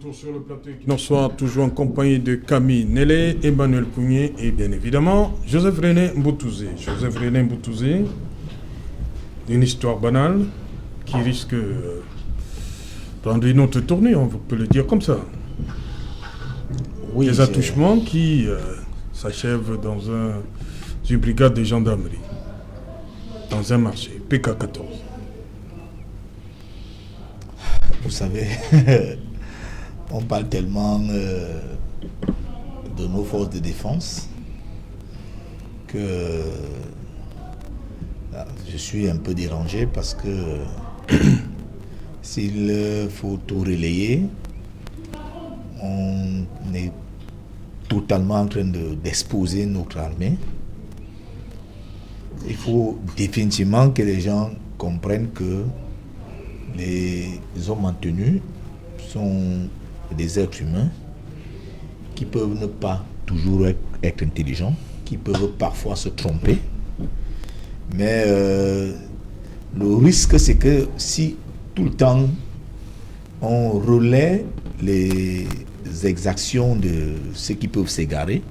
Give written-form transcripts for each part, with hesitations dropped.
retour sur le plateau qui nous soit toujours en compagnie de Camille Nélé, Emmanuel Pougné et bien évidemment Joseph René Mboutouzé. Joseph René Mboutouzé, une histoire banale qui risque prendre une autre tournure, on peut le dire comme ça. Oui, des attouchements qui s'achèvent dans une brigade de gendarmerie, dans un marché, PK14. Vous savez, on parle tellement de nos forces de défense que je suis un peu dérangé parce que s'il faut tout relayer, on est totalement en train d'exposer notre armée. Il faut définitivement que les gens comprennent que les hommes en tenue sont des êtres humains qui peuvent ne pas toujours être intelligents, qui peuvent parfois se tromper. Mais le risque, c'est que si tout le temps on relaie les exactions de ceux qui peuvent s'égarer,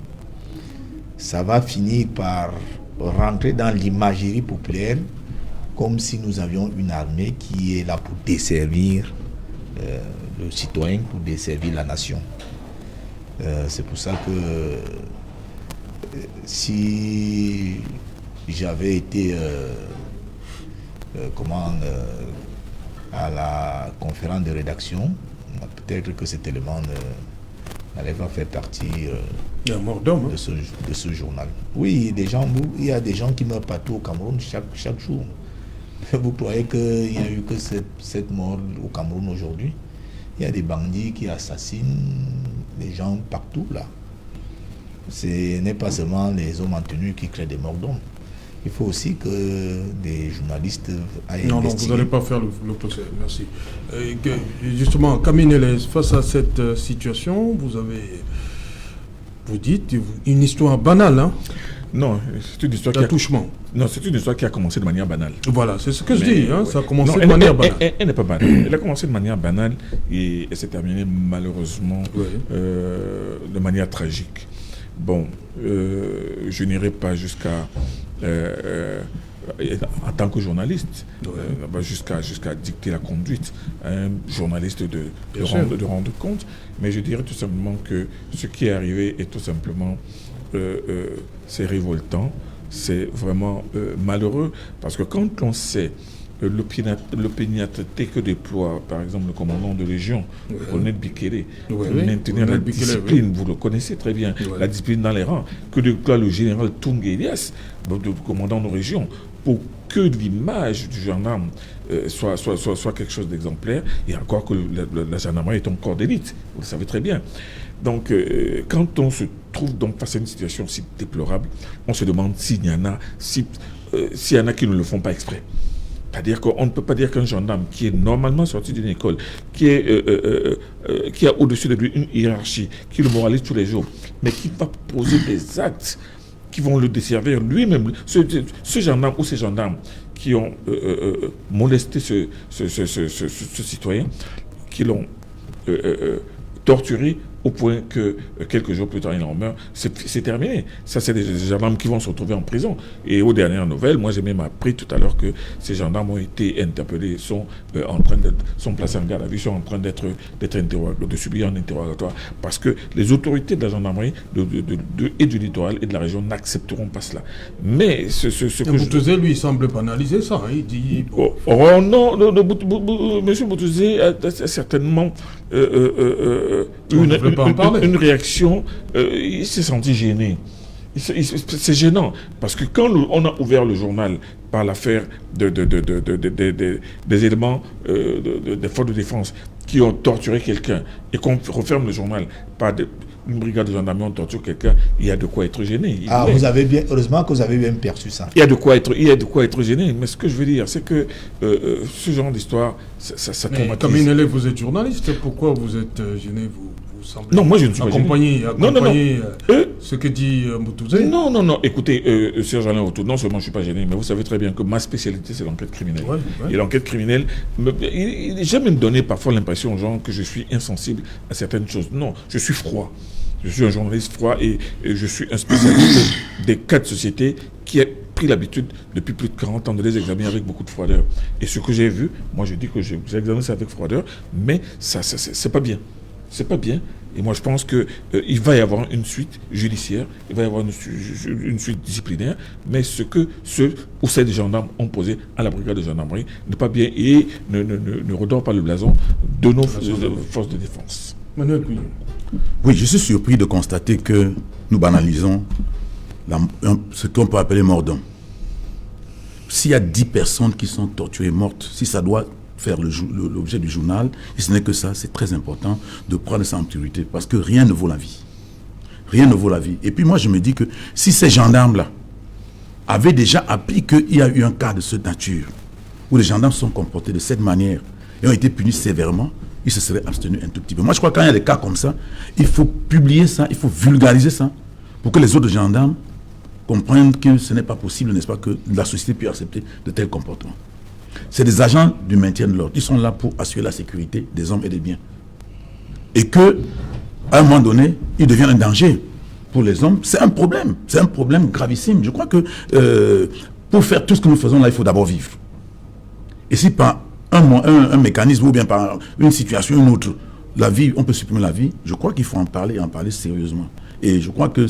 ça va finir par rentrer dans l'imagerie populaire comme si nous avions une armée qui est là pour desservir le citoyen, pour desservir la nation. C'est pour ça que si j'avais été à la conférence de rédaction, peut-être que cet élément n'allait pas faire partie de ce journal. Oui, il y a des gens qui meurent partout au Cameroun chaque jour. Vous croyez qu'il n'y a eu que cette mort au Cameroun aujourd'hui? Il y a des bandits qui assassinent les gens partout là. Ce n'est pas seulement les hommes en tenue qui créent des morts d'hommes. Il faut aussi que des journalistes aillent investiguer. Non, vous n'allez pas faire le procès, merci. Justement, Camille Nélé, face à cette situation, vous dites une histoire banale, hein? Non, c'est une histoire c'est une histoire qui a commencé de manière banale. Voilà, c'est ce que je dis, hein, ça a commencé de manière banale. Elle n'est pas banale. Elle a commencé de manière banale et elle s'est terminée malheureusement de manière tragique. Bon, je n'irai pas jusqu'à, en tant que journaliste, jusqu'à dicter la conduite à un journaliste de rendre compte, mais je dirais tout simplement que ce qui est arrivé est tout simplement c'est révoltant, c'est vraiment malheureux, parce que quand on sait l'opiniâtreté que déploie, par exemple, le commandant de légion, le colonel Bikele, maintenir la discipline, vous le connaissez très bien, la discipline dans les rangs, que déploie le général Tunge Elias, le commandant de région, pour que l'image du gendarme soit quelque chose d'exemplaire, et encore que la gendarmerie est un corps d'élite, vous le savez très bien. Donc, quand on se trouve donc face à une situation si déplorable, on se demande s'il y en a qui ne le font pas exprès. C'est-à-dire qu'on ne peut pas dire qu'un gendarme qui est normalement sorti d'une école, qui a au-dessus de lui une hiérarchie, qui le moralise tous les jours, mais qui va poser des actes qui vont le desservir lui-même. Ce gendarme ou ces gendarmes qui ont molesté ce citoyen, qui l'ont torturé au point que quelques jours plus tard, il en meurt, c'est terminé. Ça, c'est des gendarmes qui vont se retrouver en prison. Et aux dernières nouvelles, moi, j'ai même appris tout à l'heure que ces gendarmes ont été interpellés, sont placés en garde à vue, sont en train d'être interrogés, de subir un interrogatoire, parce que les autorités de la gendarmerie et du littoral et de la région n'accepteront pas cela. Mais Mboutouzé, lui, il semble banaliser ça. Hein, il dit... Monsieur Mboutouzé a certainement une réaction, il s'est senti gêné. C'est gênant, parce que quand on a ouvert le journal par l'affaire des éléments des forces de défense qui ont torturé quelqu'un, et qu'on referme le journal par une brigade de gendarmerie, on torture quelqu'un, il y a de quoi être gêné. Heureusement que vous avez bien perçu ça. Il y a de quoi être gêné, mais ce que je veux dire, c'est que ce genre d'histoire, ça traumatise. Camille Nélé, vous êtes journaliste, pourquoi vous êtes gêné, vous semblez... Non, moi je ne suis pas gêné. Accompagner ce que dit Mboutouzé. Non, écoutez, Serge Alain Autou, non seulement je ne suis pas gêné, mais vous savez très bien que ma spécialité, c'est l'enquête criminelle. Ouais. Et l'enquête criminelle, j'aime me donner parfois l'impression aux gens que je suis insensible à certaines choses. Non, je suis froid. Je suis un journaliste froid et je suis un spécialiste des cas de société qui a pris l'habitude depuis plus de 40 ans de les examiner avec beaucoup de froideur. Et ce que j'ai vu, moi je dis que j'ai examiné ça avec froideur, mais ça c'est pas bien. C'est pas bien. Et moi, je pense qu'il va y avoir une suite judiciaire, il va y avoir une suite disciplinaire, mais ce que ceux ou ces gendarmes ont posé à la brigade de gendarmerie n'est pas bien et ne redore pas le blason de nos forces de défense. Manuel Puyol. Oui, je suis surpris de constater que nous banalisons ce qu'on peut appeler mort d'homme. S'il y a 10 personnes qui sont torturées, mortes, si ça doit faire l'objet du journal, et ce n'est que ça, c'est très important de prendre ça en priorité, parce que rien ne vaut la vie. Rien ne vaut la vie. Et puis moi, je me dis que si ces gendarmes-là avaient déjà appris qu'il y a eu un cas de cette nature, où les gendarmes sont comportés de cette manière, et ont été punis sévèrement, ils se seraient abstenus un tout petit peu. Moi, je crois que quand il y a des cas comme ça, il faut publier ça, il faut vulgariser ça, pour que les autres gendarmes comprennent que ce n'est pas possible, n'est-ce pas, que la société puisse accepter de tels comportements. C'est des agents du maintien de l'ordre. Ils sont là pour assurer la sécurité des hommes et des biens. Et que, à un moment donné, ils deviennent un danger pour les hommes. C'est un problème gravissime. Je crois que pour faire tout ce que nous faisons là, il faut d'abord vivre. Et si par un mécanisme ou bien par une situation ou une autre, la vie, on peut supprimer la vie, je crois qu'il faut en parler sérieusement. Et je crois que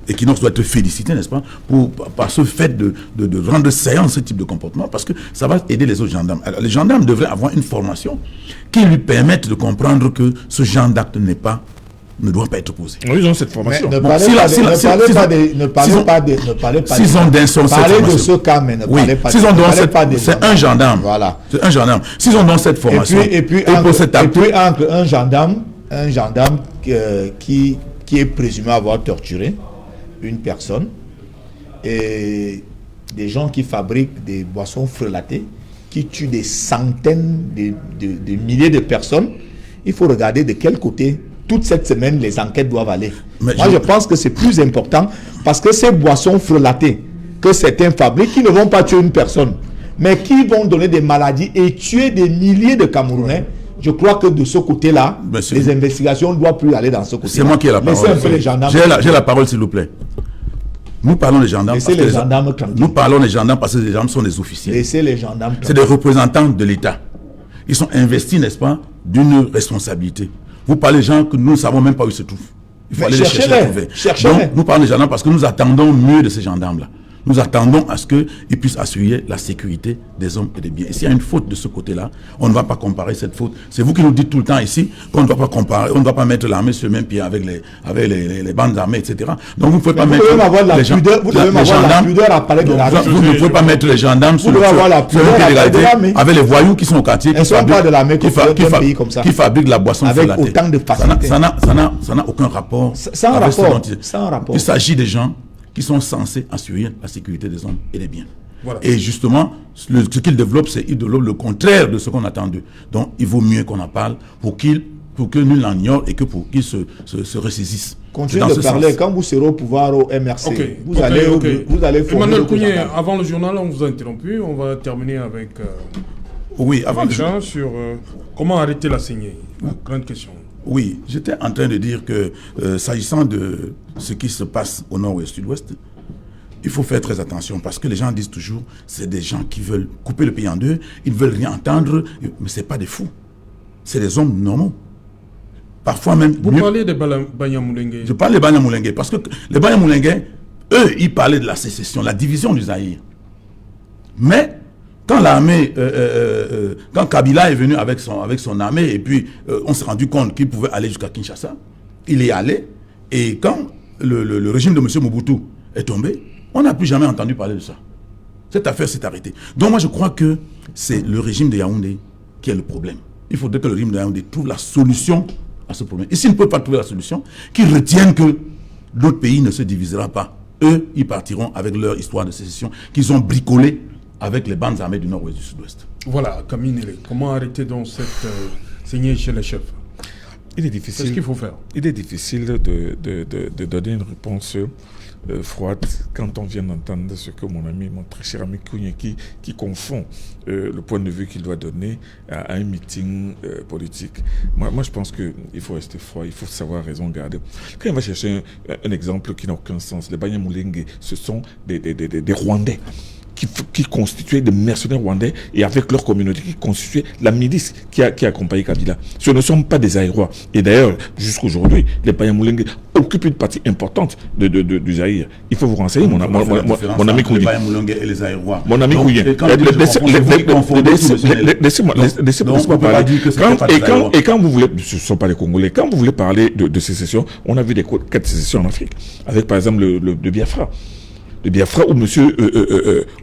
Equinox doit être félicité, n'est-ce pas, par ce fait de rendre saillant ce type de comportement, parce que ça va aider les autres gendarmes. Alors, les gendarmes devraient avoir une formation qui lui permette de comprendre que ce genre d'acte ne doit pas être posé. Oui, ils ont cette formation. Ne parlez pas s'ils ont d'un seul parlez de ce cas, mais ne parlez pas. S'ils ont dans c'est un gendarme. Voilà. C'est un gendarme. S'ils ont dans cette formation. Et puis entre un gendarme qui est présumé avoir torturé une personne et des gens qui fabriquent des boissons frelatées, qui tuent des centaines de milliers de personnes, il faut regarder de quel côté toute cette semaine les enquêtes doivent aller. Je pense que c'est plus important parce que ces boissons frelatées que certains fabriquent, qui ne vont pas tuer une personne, mais qui vont donner des maladies et tuer des milliers de Camerounais. Je crois que de ce côté-là, les investigations ne doivent plus aller dans ce côté-là. C'est moi qui ai la parole. J'ai la parole, s'il vous plaît. Nous parlons des gendarmes. Nous parlons des gendarmes parce que les gendarmes sont des officiers. Laissez les gendarmes. C'est des représentants de l'État. Ils sont investis, n'est-ce pas, d'une responsabilité. Vous parlez des gens que nous ne savons même pas où ils se trouvent. Il faut aller les chercher. Donc, nous parlons des gendarmes parce que nous attendons mieux de ces gendarmes-là. Nous attendons à ce qu'ils puissent assurer la sécurité des hommes et des biens. Et s'il y a une faute de ce côté-là, on ne va pas comparer cette faute. C'est vous qui nous dites tout le temps ici qu'on ne doit pas comparer, on ne doit pas mettre l'armée sur le même pied avec les bandes armées, etc. Donc vous ne pouvez pas mettre les gendarmes à parler de l'armée. Vous ne pouvez pas mettre les gendarmes sur le pied avec les voyous qui sont au quartier, qui fabriquent la boisson avec autant de facilité. Ça n'a aucun rapport. Sans rapport. Il s'agit des gens qui sont censés assurer la sécurité des hommes et des biens. Voilà. Et justement, ce qu'ils développent, ils développent le contraire de ce qu'on attend d'eux. Donc, il vaut mieux qu'on en parle pour que nul n'en ignore et que pour qu'ils se ressaisissent. Continuez de parler. Quand vous serez au pouvoir au MRC, vous allez Emmanuel Puyol, avant le journal, on vous a interrompu. On va terminer avec sur comment arrêter la saignée. Grande question. Oui, j'étais en train de dire que s'agissant de ce qui se passe au nord et au sud-ouest, il faut faire très attention parce que les gens disent toujours c'est des gens qui veulent couper le pays en deux, ils ne veulent rien entendre, mais ce n'est pas des fous, c'est des hommes normaux. Parfois même... Vous parlez des Banyamulenge. Je parle des Banyamulenge parce que les Banyamulenge, eux, ils parlaient de la sécession, la division du Zaïre. Mais... Quand l'armée, quand Kabila est venu avec son armée et puis on s'est rendu compte qu'il pouvait aller jusqu'à Kinshasa, il est allé et quand le régime de M. Mobutu est tombé, on n'a plus jamais entendu parler de ça. Cette affaire s'est arrêtée. Donc moi je crois que c'est le régime de Yaoundé qui est le problème. Il faudrait que le régime de Yaoundé trouve la solution à ce problème. Et s'il ne peut pas trouver la solution, qu'ils retiennent que notre pays ne se divisera pas. Eux, ils partiront avec leur histoire de sécession qu'ils ont bricolée avec les bandes armées du nord-ouest et du sud-ouest. Voilà, Camille Nélé, comment arrêter donc cette saignée chez les chefs? Il est difficile. C'est ce qu'il faut faire. Il est difficile de donner une réponse froide quand on vient d'entendre ce que mon très cher ami Kougne, qui confond le point de vue qu'il doit donner à un meeting politique. Moi, je pense qu'il faut rester froid, il faut savoir raison garder. Quand on va chercher un exemple qui n'a aucun sens, les Banyamulenge, ce sont des Rwandais qui constituaient des mercenaires rwandais et avec leur communauté qui constituait la milice qui a accompagné Kabila. Ce ne sont pas des Zaïrois. Et d'ailleurs, jusqu'aujourd'hui, les Banyamulenge occupent une partie importante du Zaïre. Il faut vous renseigner, mon ami Kouye. Les Banyamulenge et les Zaïrois. Mon ami Kouye. Laissez-moi parler. Et quand vous voulez, ce ne sont pas les Congolais, quand vous voulez parler de sécession, on a vu des cas de sécession en Afrique. Avec par exemple le Biafra. Le Biafra, où M.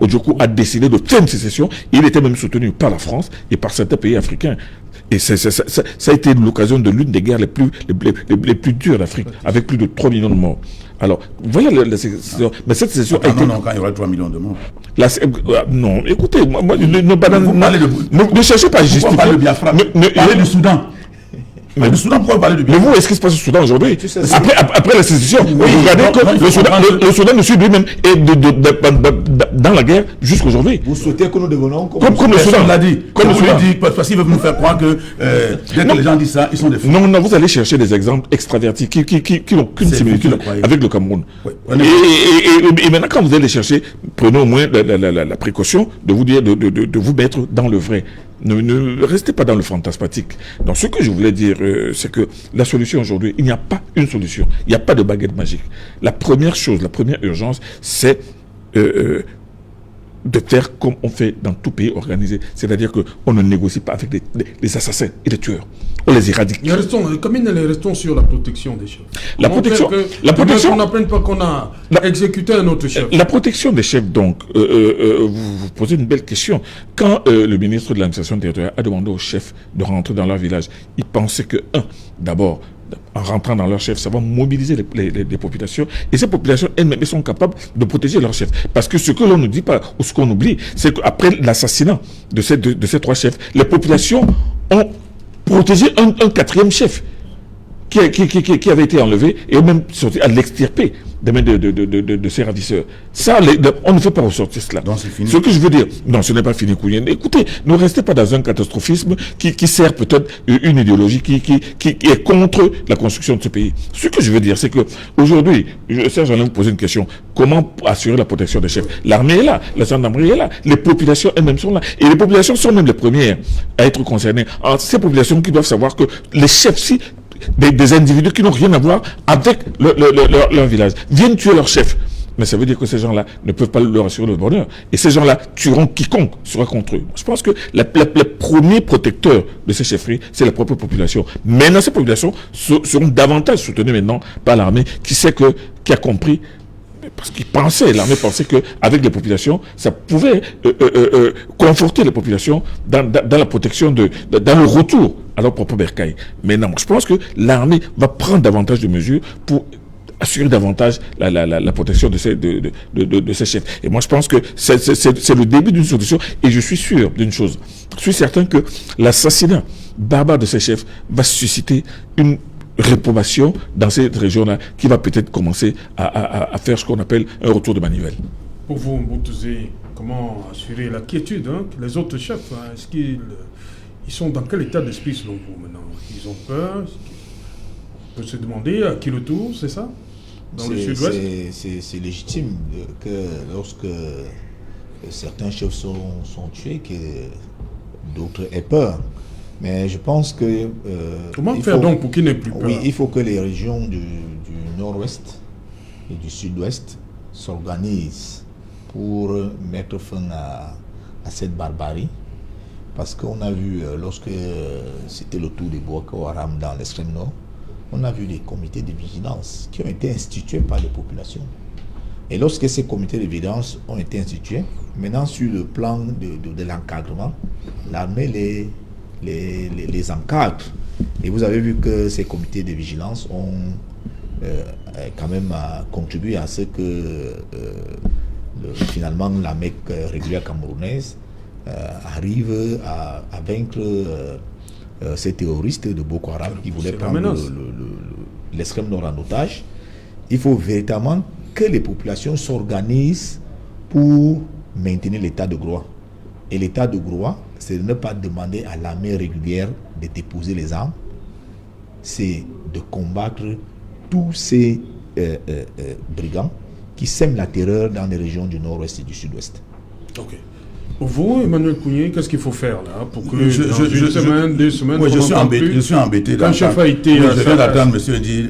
Ojoko a décidé de faire une sécession. Il était même soutenu par la France et par certains pays africains. Et ça a été l'occasion de l'une des guerres les plus dures d'Afrique, avec plus de 3 millions de morts. Alors, voilà la sécession. Mais cette sécession a été... Non, quand il y aura 3 millions de morts. Non, écoutez, ne cherchez pas à justifier. Parlez du Biafra, parlez du Soudan. Mais le Soudan, pourquoi parler de Biafra? Mais vous, est-ce qu'il se passe au Soudan aujourd'hui? Après la sécession, vous regardez que le Soudan ne suit lui-même et dans la guerre jusqu'aujourd'hui. Vous souhaitez que nous devenions comme le Soudan l'a dit. Comme le Soudan. Parce qu'ils veulent nous faire croire que dès que les gens disent ça, ils sont des fous. Non, vous allez chercher des exemples extravertis qui n'ont qu'une similitude avec le Cameroun. Et maintenant, quand vous allez chercher, prenez au moins la précaution de vous dire, de vous mettre dans le vrai. Ne restez pas dans le fantasmatique. Donc ce que je voulais dire, c'est que la solution aujourd'hui, il n'y a pas une solution. Il n'y a pas de baguette magique. La première chose, la première urgence, c'est de faire comme on fait dans tout pays organisé. C'est-à-dire qu'on ne négocie pas avec les assassins et les tueurs. On les éradique. Restons sur la protection des chefs. La protection. On n'apprenne pas qu'on a exécuté un autre chef. La protection des chefs, donc, vous posez une belle question. Quand le ministre de l'administration territoriale a demandé aux chefs de rentrer dans leur village, il pensait que, d'abord, en rentrant dans leur chef, ça va mobiliser les populations. Et ces populations, elles-mêmes, sont capables de protéger leur chef. Parce que ce que l'on ne dit pas, ou ce qu'on oublie, c'est qu'après l'assassinat de ces 3 chefs, les populations ont protégé un 4e chef qui avait été enlevé et ont même sorti à l'extirper des mains de ses ravisseurs. Ça, on ne fait pas ressortir cela. Donc c'est fini. Ce que je veux dire, non, ce n'est pas fini, Kouyen. Écoutez, ne restez pas dans un catastrophisme qui sert peut-être une idéologie qui est contre la construction de ce pays. Ce que je veux dire, c'est que aujourd'hui, Serge, j'allais vous poser une question. Comment assurer la protection des chefs? L'armée est là, la gendarmerie est là, les populations elles-mêmes sont là. Et les populations sont même les premières à être concernées. Alors, ces populations qui doivent savoir que les chefs, des individus qui n'ont rien à voir avec leur village viennent tuer leur chef. Mais ça veut dire que ces gens-là ne peuvent pas leur assurer le bonheur. Et ces gens-là tueront quiconque sera contre eux. Je pense que les premiers protecteurs de ces chefferies, c'est la propre population. Maintenant, ces populations seront davantage soutenues maintenant par l'armée qui a compris. Parce l'armée pensait qu'avec les populations, ça pouvait conforter les populations dans la protection, dans le retour à leur propre bercail. Mais non, je pense que l'armée va prendre davantage de mesures pour assurer davantage la protection de ces chefs. Et moi, je pense que c'est le début d'une solution. Et je suis sûr d'une chose. Je suis certain que l'assassinat barbare de ces chefs va susciter une réprobation dans cette région-là qui va peut-être commencer à faire ce qu'on appelle un retour de manivelle. Pour vous, Mboutouze, comment assurer la quiétude les autres chefs, est-ce qu'ils sont dans quel état d'esprit selon vous maintenant? Ils ont peur? On peut se demander à qui le tour, c'est ça? Dans le sud-ouest? C'est légitime que lorsque certains chefs sont tués, que d'autres aient peur. Mais je pense que... comment faire donc pour qu'ils n'aient plus peur? Oui, il faut que les régions du nord-ouest et du sud-ouest s'organisent pour mettre fin à cette barbarie. Parce qu'on a vu, lorsque c'était le tour des Boko Haram dans l'extrême nord, on a vu des comités de vigilance qui ont été institués par les populations. Et lorsque ces comités de vigilance ont été institués, maintenant sur le plan de l'encadrement, l'armée les encadre. Et vous avez vu que ces comités de vigilance ont quand même contribué à ce que finalement l'armée régulière camerounaise arrive à vaincre ces terroristes de Boko Haram qui voulaient prendre l'extrême nord en otage. Il faut véritablement que les populations s'organisent pour maintenir l'état de droit. Et l'état de droit, c'est de ne pas demander à l'armée régulière de déposer les armes, c'est de combattre tous ces brigands qui sèment la terreur dans les régions du nord-ouest et du sud-ouest. Ok. Pour vous, Emmanuel Pougné, qu'est-ce qu'il faut faire là pour que une semaine, 2 semaines, je suis embêté. Quand chef a été je viens d'attendre monsieur dire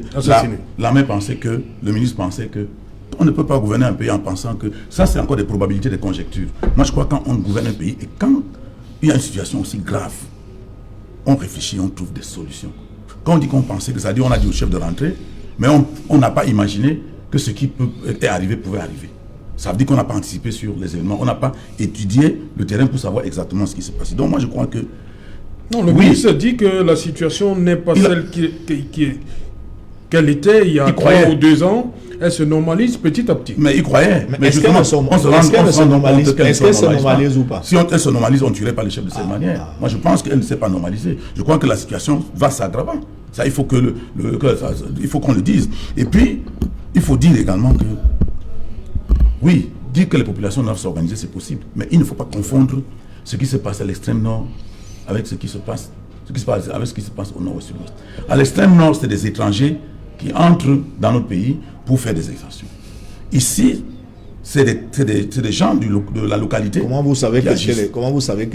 l'armée pensait que, le ministre pensait que on ne peut pas gouverner un pays en pensant que ça c'est encore des probabilités, des conjectures. Moi je crois que quand on gouverne un pays et quand il y a une situation aussi grave, on réfléchit, on trouve des solutions. Quand on dit qu'on pensait que ça dit on a dit au chef de rentrer, mais on n'a pas imaginé que ce qui est arrivé pouvait arriver. Ça veut dire qu'on n'a pas anticipé sur les événements, on n'a pas étudié le terrain pour savoir exactement ce qui s'est passé. Donc moi je crois que... Non, le ministre dit que la situation n'est pas celle qu'elle était il y a 3 ou 2 ans. Elle se normalise petit à petit. Mais il croyait. Mais est-ce qu'elle se normalise ou pas? Si elle se normalise, on ne tuerait pas le chef de cette manière. Moi je pense qu'elle ne s'est pas normalisée. Je crois que la situation va s'aggravant. Ça, il faut il faut qu'on le dise. Et puis, il faut dire également que oui, dire que les populations doivent s'organiser, c'est possible. Mais il ne faut pas confondre ce qui se passe à l'extrême nord avec ce qui se passe au nord et au sud-ouest. À l'extrême nord, c'est des étrangers qui entrent dans notre pays pour faire des exactions. Ici, c'est des gens de la localité. Comment vous savez que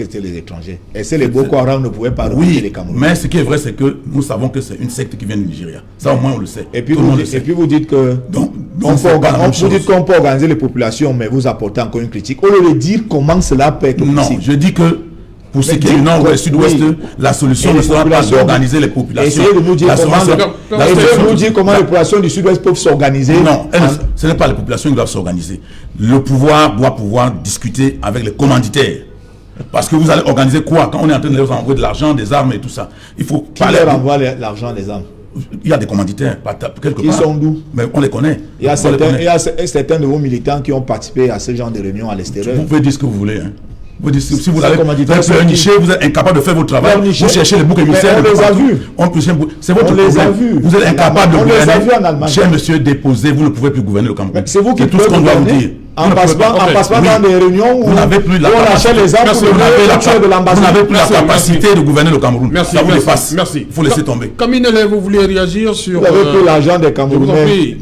c'était les étrangers? Et si les Boko Haram ne pouvaient pas recruter les Camerounais? Mais ce qui est vrai, c'est que nous savons que c'est une secte qui vient du Nigeria. Ça, au moins, on le sait. Et puis, vous dites que qu'on peut organiser les populations, mais vous apportez encore une critique. Au lieu de dire comment cela peut être possible. Non, je dis que pour ce qui est du nord ou du sud-ouest, la solution ne sera pas d'organiser les populations. Essayez de nous dire comment les populations du sud-ouest peuvent s'organiser. Non, ce n'est pas les populations qui doivent s'organiser. Le pouvoir doit pouvoir discuter avec les commanditaires. Parce que vous allez organiser quoi quand on est en train de leur envoyer de l'argent, des armes et tout ça? Il faut qui leur envoie l'argent, les armes? Il y a des commanditaires quelque part. Ils sont d'où? Mais on les connaît. Il y a certains de vos militants qui ont participé à ce genre de réunions à l'extérieur. Vous pouvez dire ce que vous voulez. Si vous avez pleurniché, vous êtes incapable de faire votre travail. Vous cherchez les boucs émissaires. On les a vus. C'est votre problème. Vous êtes incapable de gouverner. On les a vus en Allemagne. Cher monsieur, déposé, vous ne pouvez plus gouverner le Cameroun. C'est vous qui tout ce qu'on doit vous dire. En passant dans des réunions où on achète les armes pour de l'ambassade. Vous n'avez plus la capacité de gouverner le Cameroun. Merci. Ça vous dépasse. Merci. Il faut laisser tomber. Kaminele, vous vouliez réagir sur... Vous avez pris l'argent des Camerounais.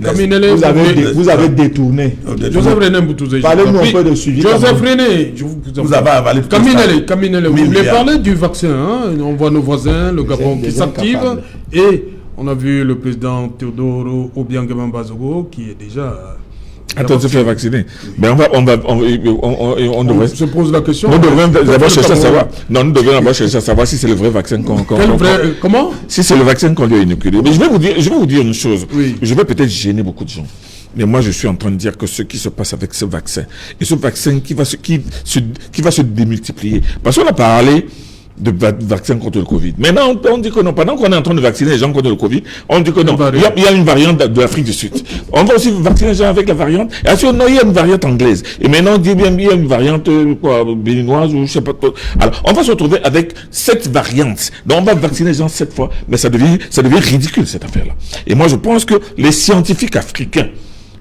Vous avez détourné. Joseph René Mboutouzé. Parlez-nous un peu de suivi. Joseph René, vous avez avalé tout ça. Kaminele, vous voulez parler du vaccin. On voit nos voisins, le Gabon qui s'active. Et on a vu le président Théodore Obiang Bazogo qui est déjà... Attends, se faire vacciner. Mais on devrait... se pose la question. On devrait d'abord chercher à savoir. Non, nous devrions d'abord chercher à savoir si c'est le vrai vaccin qu'on... Comment? Si c'est le vaccin qu'on lui a inoculé. Mais je vais vous dire une chose. Oui. Je vais peut-être gêner beaucoup de gens. Mais moi, je suis en train de dire que ce qui se passe avec ce vaccin, et ce vaccin qui va se démultiplier. Parce qu'on a parlé de vaccin contre le Covid. Maintenant, on dit que non. Pendant qu'on est en train de vacciner les gens contre le Covid, on dit que non. Il y a une variante de l'Afrique du Sud. On va aussi vacciner les gens avec la variante. Et ensuite, non, il y a une variante anglaise. Et maintenant, on dit bien, il y a une variante béninoise ou je sais pas quoi. Alors, on va se retrouver avec 7 variantes. Donc, on va vacciner les gens 7 fois. Mais ça devient ridicule, cette affaire-là. Et moi, je pense que les scientifiques africains,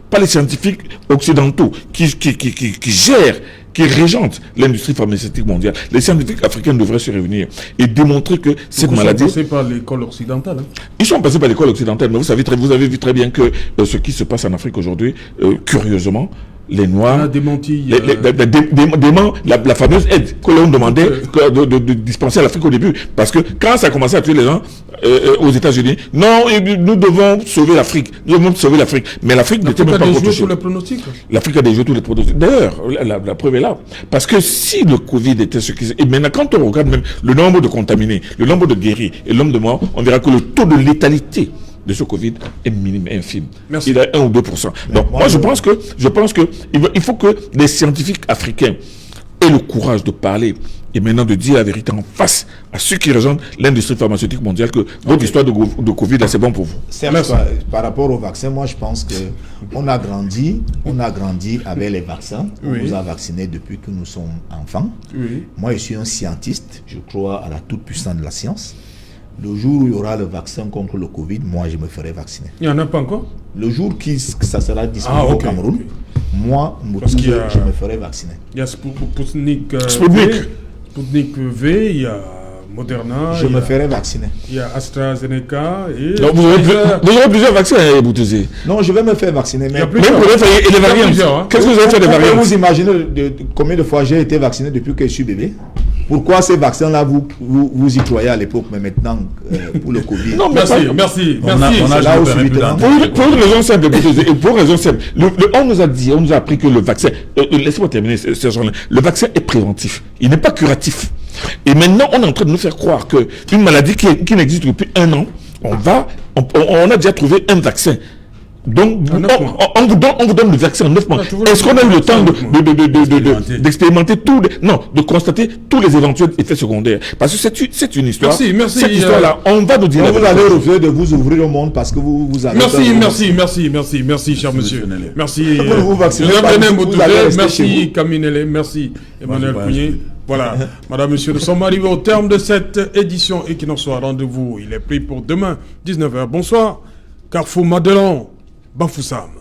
pas les scientifiques occidentaux qui gèrent, qui régentent l'industrie pharmaceutique mondiale. Les scientifiques africains devraient se réunir et démontrer que cette maladie... Ils sont passés par l'école occidentale. Ils sont passés par l'école occidentale, mais vous avez vu très bien que ce qui se passe en Afrique aujourd'hui, curieusement, les Noirs... On a démenti... la fameuse aide que l'on demandait de dispenser à l'Afrique au début. Parce que quand ça a commencé à tuer les gens aux États-Unis, non, nous devons sauver l'Afrique. Mais l'Afrique n'était même pas protégée. L'Afrique a déjoué tous les pronostics. D'ailleurs, la preuve est là. Parce que si le Covid était ce qui... Et maintenant, quand on regarde même le nombre de contaminés, le nombre de guéris et le nombre de morts, on verra que le taux de létalité de ce Covid est minime, infime. Merci. Il est 1 ou 2%. Donc, moi, je pense que il faut que les scientifiques africains aient le courage de parler et maintenant de dire la vérité en face à ceux qui rejoignent l'industrie pharmaceutique mondiale que votre histoire de Covid, là, c'est bon pour vous. Certes, par rapport au vaccin, moi, je pense qu'on a grandi avec les vaccins. On nous a vaccinés depuis que nous sommes enfants. Oui. Moi, je suis un scientiste. Je crois à la toute-puissance de la science. le jour où il y aura le vaccin contre le Covid, moi je me ferai vacciner. Il n'y en a pas encore? Le jour que ça sera disponible au Cameroun, moi, je me ferai vacciner. Il y a Sputnik V, il y a Moderna. Je me ferai vacciner. Il y a AstraZeneca et... Donc vous aurez plusieurs vaccins, Boutouzi. Non, je vais me faire vacciner. Mais il y a plusieurs. Et les variants, qu'est-ce que vous allez faire des variants? Vous imaginez combien de fois j'ai été vacciné depuis que je suis bébé? Pourquoi ces vaccins-là, vous y croyez à l'époque, mais maintenant, pour le Covid? Non, merci. On a là où subitement. Pour une raison simple, pour une raison simple. On nous a appris que le vaccin, laissez-moi terminer, le vaccin est préventif. Il n'est pas curatif. Et maintenant, on est en train de nous faire croire qu'une maladie qui n'existe depuis 1 an, on a déjà trouvé un vaccin. Donc, on vous donne le vaccin en 9 mois. Est-ce qu'on a eu le temps d'expérimenter de constater tous les éventuels effets secondaires? Parce que c'est une histoire. Merci. Cette histoire-là, on va nous dire. Vous allez refuser de vous ouvrir au monde parce que vous avez. Merci, cher monsieur. Merci. Merci, Kaminele. Merci, Emmanuel Kougné. Voilà, madame, monsieur, nous sommes arrivés au terme de cette édition et qu'il en soit rendez-vous. Il est pris pour demain, 19h. Bonsoir, Carrefour Madelon, Bafoussam.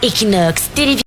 Equinox Télévision.